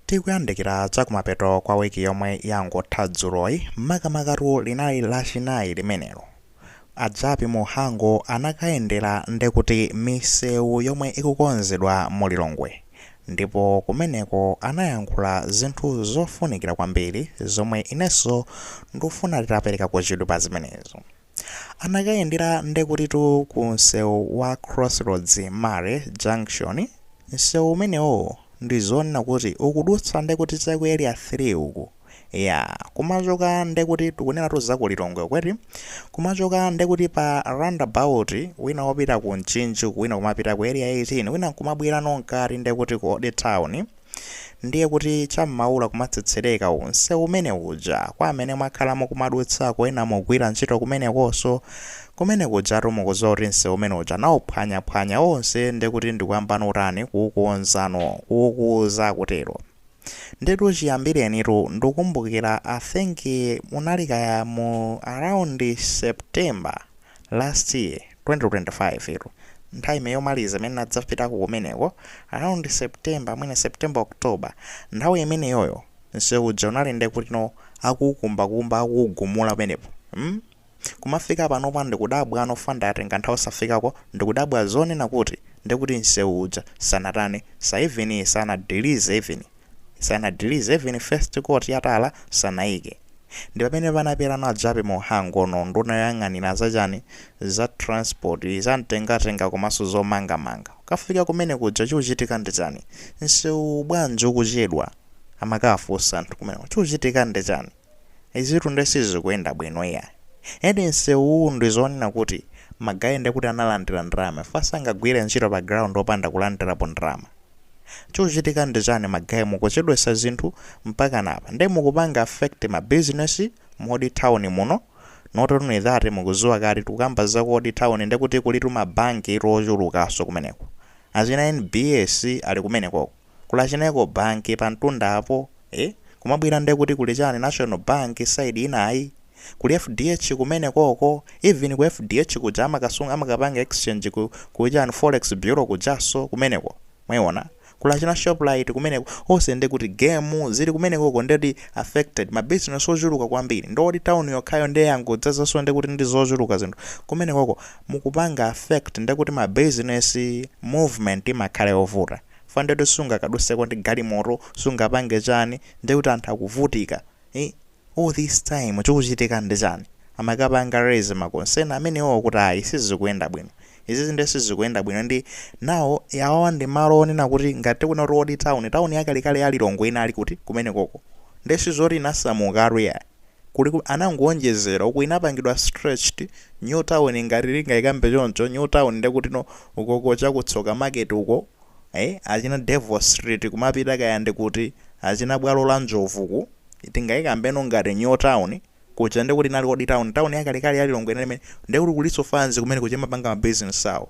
Tikuyandikira chakumapeto kwa wiki yomwe yangotha dzuloyi makamaka linali lachinayi limenelo. Jappie Mhango anakayendera ndekuti misewu yomwe ikukonzedwa mu Lilongwe, ndipo kumeneko anayankhula zinthu zofunikira kwambiri zomwe inenso ndikufuna titapereka kuchidwi pa zimenezo. Anakayendera ndekutitu ku msewu wa Crossroads Mare Junction. Msewu umenewo ndizonena kuti ukudutsa ndekuti chaku area 3 uku kumachoka ndekuti tikunena tuzaku Lilongwe kweti kumachoka ndekuti pa roundabout wina wopita ku Mchinji wina kumapita ku area 18 wina kumabwera nonkati ndekuti ku Old Town, ndiye kuti cham'maula kumatsetsereka msewu umene uja kwa amene mwakhalamo kumadutsako ena mugwira ntchito kumenekonso kumene kujatu mukuzoti msewu umene uja nawuphwanyaphwanya onse ndekuti ndikuyambano utani kuwukuza kutero. Ndetu chiyambirenitu ndikukumbukira I think munali kaya mu around September last year 2025 nthawi imene yomaliza imene nadzapitako kumeneko around September mwina September October, nthawi imene yoyo msewu uja unali ndekuti akukumbakumba akugumula kumenepo. Kumafika panopa ndikudabwa anofanda atenga nthawi osafikako ndikudabwa zonena kuti ndekuti msewu uja sanadilize even first court yatala sanaike. Ndi pamene panapera na Jappie Mhango Nduna yoyang'anira zachani za transport zamtengatenga komanso zomangamanga. Kafika kumene kuja chikuchitika ndi chani, msewu bwanji ukuchedwa amakafunsa anthu kumene chikuchitika ndi chani, izitu ndesizikuyenda bwino iya. Edi msewu ndizonena kuti magayi ndekuti analandira ndalama fasangagwire ntchito pa ground opanda kulandirapo ndalama. Chikuchitika ndi chani magayi mukuchedwesa zinthu mpaka napa ndi mukupanga affect ma business mu Old Town muno. Not only that mukuzuwa kati tukamba za ku Old Town ndekuti kulitu mabanki ochulukanso kumeneko. Azina NBS ali kumeneko kulachineko banki pa mtunda apo kumabwira ndekuti kuli chani National Bank side inayi, kuli FDH kumenekoko, even ku FDH kuja amakapanga exchange kuja forex bureau kujaso kumeneko mwayiona. Kulachina shoplight kumeneko onse ndekuti game zili kumeneko ndeti affected ma business ochuluka kwambiri. Ndi Old Town yokhayo ndi yangodzazaso ndekuti ndi zochuluka zinthu kumeneko mukupanga affect ndekuti ma business movement imakhale ovuta. Fandetu sunga kaduseko ndi galimoto sunga pange chani ndekuti anthu akuvutika. All this time chikuchitika ndi chani amakapanga raise makonsena amenewo kuti sizikuyenda bwino. Izi ndesizikuyenda bwino ndi nawo yawa ndi malo onena kuti ngati kuna Old Town yakalikale ya Lilongwe inali kuti kumenekoko ndesizoti inasamuka area kuli anangonjezera uku inapangidwa stretched New Town ngati lingayikambe choncho. New Town ndekuti ukoko chakutsoka market uko achina Devil Street kumapita kaya ndikuti achina bwalo la njovuku tingayikambe ngati New Town kucha ndekuti nali Old Town yakalikale ya Lilongwe imene ndekuti kuliso fans kumene kuchema panga ma business sawo.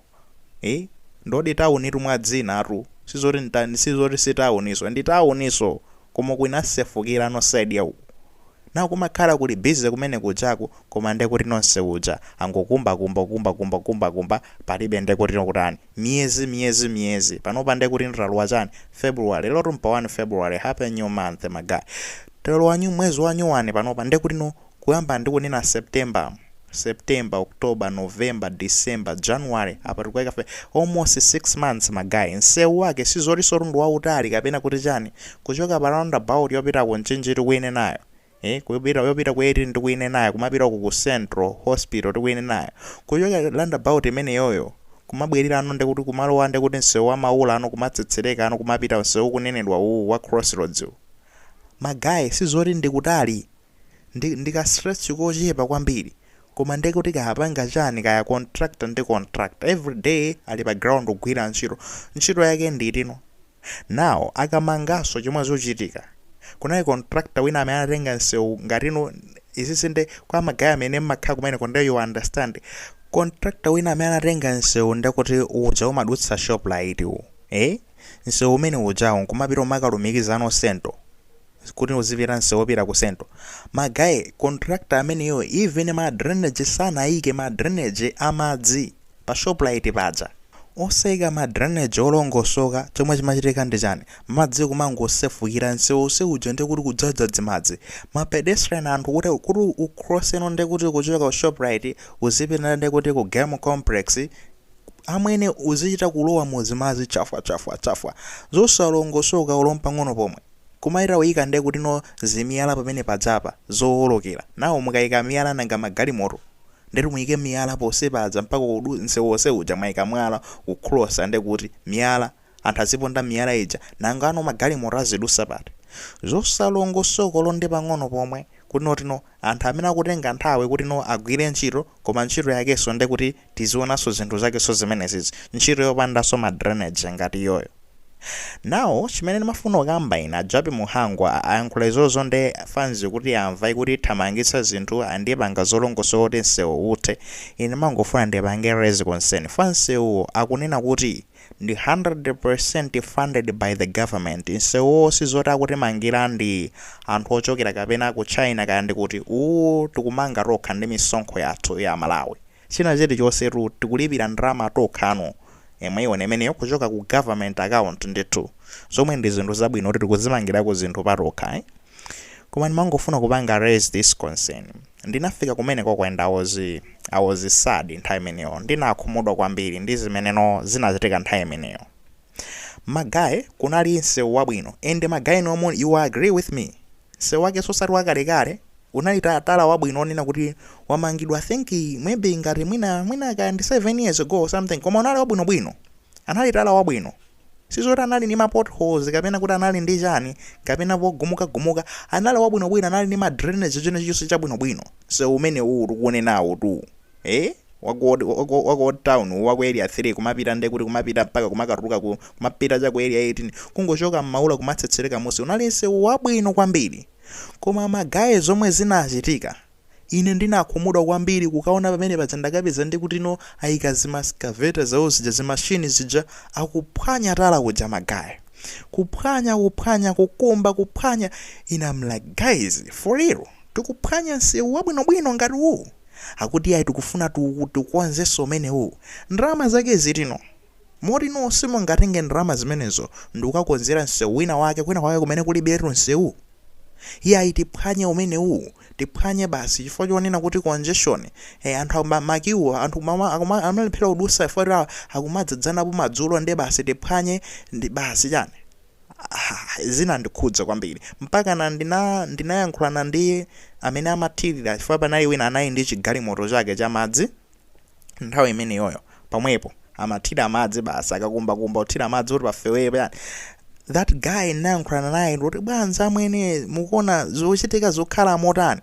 Ndi Old Town itu mwadzina atu sizoti ntani sizoti si town iso ndi town iso koma kuinasefukira no side yawo nawo kumakhala kuli busy kumene kuchako koma ndekuti nonse uja angokumba palibe ndekuti nokutani miyezi panopa ndekuti ndalwa chani February lero mpa 1 February happy new month magayi telo wanyu mwezi wanyu wane panopa ndekuti kuyamba ndikunena September, October, November, December, January apa tikuweka almost 6 months magayi. Msewu wake sizoti sotundu wautali kapena kuti chani kuchoka pa roundabout yopita ku Mchinji tikuine nayo yopita ku 18 tikuine nayo kumapita ku Central Hospital tikuine nayo kuchoka roundabout imene yoyo kumabwerera ndekuti kumalowa ndekuti msewu wa maula kumatsetsereka kumapita msewu kunenedwa wa Crossroads magayi sizoti ndikutali ndika stretch kochepa kwambiri koma ndekuti kahapanga chani kaya contractor ndi contractor every day ali pa ground kugwira ntchito yake nditino. Now akamangaso chomwe zochitika kunali contractor wina amene anatenga msewu ngatino izisinde kwa magayi amene mmakhala kumene konde you understand. Contractor wina amene anatenga msewu ndekuti uja umadutsa shoplight msewu umene ujawo kumapita umakalumikizano sento kuti uzipita msewu opita ku sento magayi contractor ameneyo even ma drainage sanayike ma drainage amadzi pa shoplight paja oseka ma drainage olongosoka chomwe chimachitika ndi chani madzi kumangosefukira nsewu uja ndi kuti kudzaza dzimadzi ma pedestrian anthu kuti ucross eno ndi kuti kuchoka ku Shoprite uzipita ndi kuti ku game complex amwene uzichita kulowa muzimazi chafwa zosalongosoka olompa ngono pomwe kumaita uyika ndi kuti no zimiyala pamene padzapa zoolokera nawo mukayika miyala nanga magalimoto ndeti muyike miyala posepadza mpaka kudu nsewose uja mwayika mwala ukrosa ndi kuti miyala anthu aziponda miyala ija nanga ano magalimoto azidusa pati zosalongosoka londe pang'ono pomwe kuti notino anthu amene akutenga nthawi kuti no agwire ntchito koma ntchito yakenso ndi kuti tizionanso zinthu zakenso zimenezizi ntchito yopandanso ma drainage ngati yoyo. Nawo chimene ndimafuna kukamba ina Jappie Mhango ayankhula izozo ndi fanzi kuti amva kuti thamangitsa zinthu andipanga zolongosoka kuti nsewu uthe ine mangofuna ndipange raise concern fansewu akunena kuti ndi 100% funded by the government nsewu sizoti akuti mangira ndi anthu ochokera kapena ku China kaya ndi kuti tikumanga tokha ndi misonkho yathu ya Malawi china chilichonse tikulipira ndalama tokhano emwe imeneyo kuchoka ku government account ndithu zomwe ndi zinthu zabwino kuti tikuzimangirako zinthu patokha koma ndimangofuna kupanga raise this concern ndinafika kumeneko kwenda I was sad nthawi imeneyo ndinakhumudwa kwambiri ndi zimeneno zinachitika nthawi imeneyo magayi kunali nsewu wabwino ende magayi nomwe you agree with me nsewu wake sosati wakalekale unali tala wabwino onena kuti wamangidwa I think maybe ngati mwina ka ndi 7 years ago or something koma unali wabwino anali tala wabwino sizoti anali ndi ma potholes kapena kuti anali ndi chani kapena pogumuka anali wabwino anali ndi ma drainage chonse chabwino so umene tikuonenawo tu wako town wako area 3 kumapita ndi kuti kumapita mpaka kumakatuluka kumapita cha ku area 18 kungochoka m'maula kumatsetsereka musi unali nsewu wabwino kwambiri koma magayi zomwe zinachitika ine ndinakhumudwa kwambiri kukaona pamene padzandakapeza ndi kuti no ayika zimaskaveta zawo zija zimashini zija akuphwanya tala kuja magayi kuphwanya kuphwanya ina I'm like guys for real tikuphwanya nsewu wabwino ngati uwu akuti ayi tikufuna tikukonzenso umenewu ndalama zake zitino moti no simungatenge ndalama zimenezo ndikukakonzera nsewu wina wake kumene kuliberetu nsewu iye tiphwanye umenewu tiphwanye basi chifukwa chonena kuti congestion anthu makiwo anthu amalephera kudusa chifukwa akumadzadzanapo madzulo ndi basi tiphwanye ndi basi chani zina ndikhudza kwambiri mpaka na ndinayankhulana ndi amene amathirira chifukwa panali wina anali ndi chigalimoto chake cha madzi nthawi imeneyoyo pamwepo amathira madzi basi akakumbakumba uthira madzi kuti pafewepo yani that guy nayankhulana naye kuti bwanza amwene mukuona zochitika zokhala motani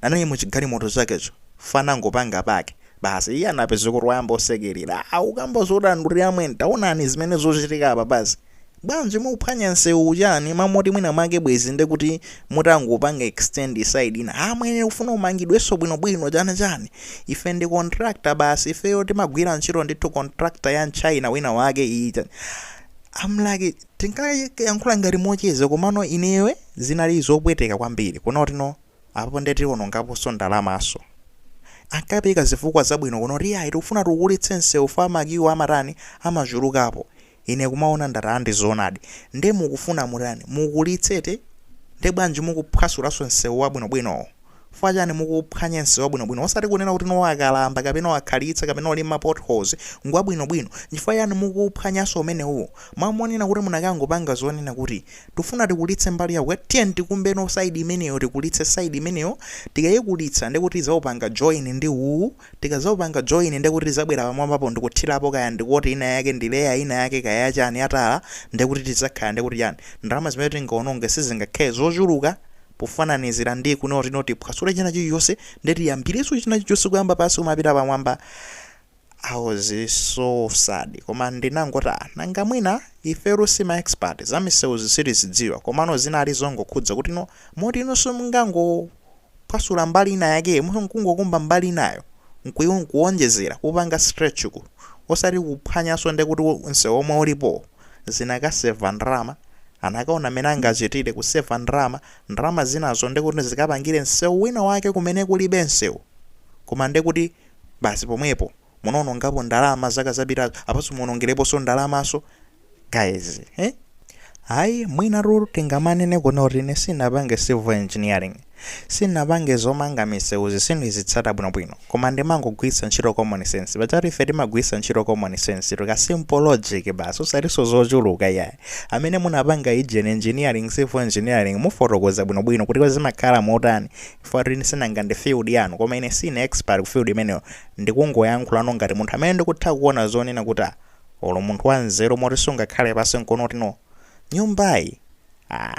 anali muchigalimoto chakecho fana ngopanga pake basi iye anapeza kuti wayamba osekerera ukamba zodandulira amwene taonani zimene zochitika apa basi bwanji muphwanya nsewu chani mamoti mwina mwake bwezi ndi kuti mutangopanga extend side ina amwene ufuna umangidwenso bwinobwino chani ife ndi contractor basi ifeyo timagwira ntchito ndithu contractor ya China wina wake iyi I'm like tinkayankhula ngati mocheza komano inewe zinali zopweteka kwambiri kuna kuti no apo ndeti onongaponso ndalamaso akapeka zifukwa zabwino kuno kuti ayi tikufuna tikulitse nsewu famakiwo amatani amachulukapo ine kumaona ndati zoonadi nde mukufuna mutani mukulitsete nde bwanji mukuphwasulaso nsewu wabwinobwino fajani mukuphwanya nsewu wabwinobwino osati kunena kuti no akalamba kapena wakhalitsa kapena oli ma potholes ngwabwinobwino chifukwa yani mukuphwanyaso umenewu mamonena kuti munakangopanga zonena kuti tifuna tikulitse mbali yawo tiye tikumbeno side imeneyo tikulitse side imeneyo tikayikulitsa ndi kuti zaupanga join ndi tikazaupanga join ndi kuti zabwera pamwambapo ndikuthirapo kaya ndikuti ina yake ndileya ina yake kaya chani atala ndi kuti tizakhala ndi kuti yani ndalama zimene tingaononge sizingakhale zochuluka pofananizira ndi kuno tinoti phwasule china chilichonse ndeti yambireso china chilichonse kuyamba pasi umapita pamwamba I was so sad koma ndinangoti nanga mwina ifero sima expert zamisewu zisirizidziwa komano zinali zongokhudza kuti no moti inonso mungango phwasula mbali ina yake munkungokumba mbali inayo nkuwonjezera kupanga stretch ku osati kuphwanyaso ndi kuti nsewu omwe ulipo zinakaseva ndalama anakaona amene angachitire kuseva ndalama zinazo ndi kuti zikapangire nsewu wina wake kumene kulibe nsewu koma ndi kuti basi pomwepo munaonongapo ndalama zaka zapitazo apaso muonongereponso ndalamaso guys hayi mwina ruru tingamanene kuna kuti ine sinapange civil engineering sinapange zomanga misewu zisinthu izitsata bwinobwino koma ndimangogwiritsa ntchito common sense pachati ife timagwiritsa ntchito common sense ka simple logic basi usatiso zochuluka yayi amene munapanga engineering civil engineering mufotokoza bwinobwino kuti zimakhala motani ife sinanga ndi field yanu koma ine sine expert ku field imeneyo ndikungoyankhulano ngati munthu amene ndikutha kuona zonena kuti olo munthu wanzeru moti sungakhale pasi nkono tino nyumbayi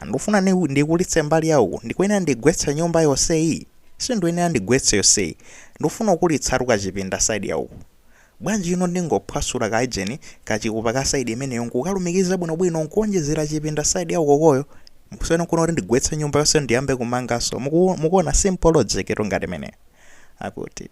ndifuna ndikulitse mbali yawo ndikuyenera ndigwetse nyumba yonseyi sindiyenera ndigwetse yonseyi ndifuna kulitsa chipinda side yawo bwanji ino ndingophwasula ka ijeni kachikupa ka side imeneyo nkukalumikiza bwinobwino nkuonjezera chipinda side yawo kokoyo kusiyana kuno kuti ndigwetse nyumba yonse ndiyambe kumangaso mukuona simple logic ngati imeneyo akuti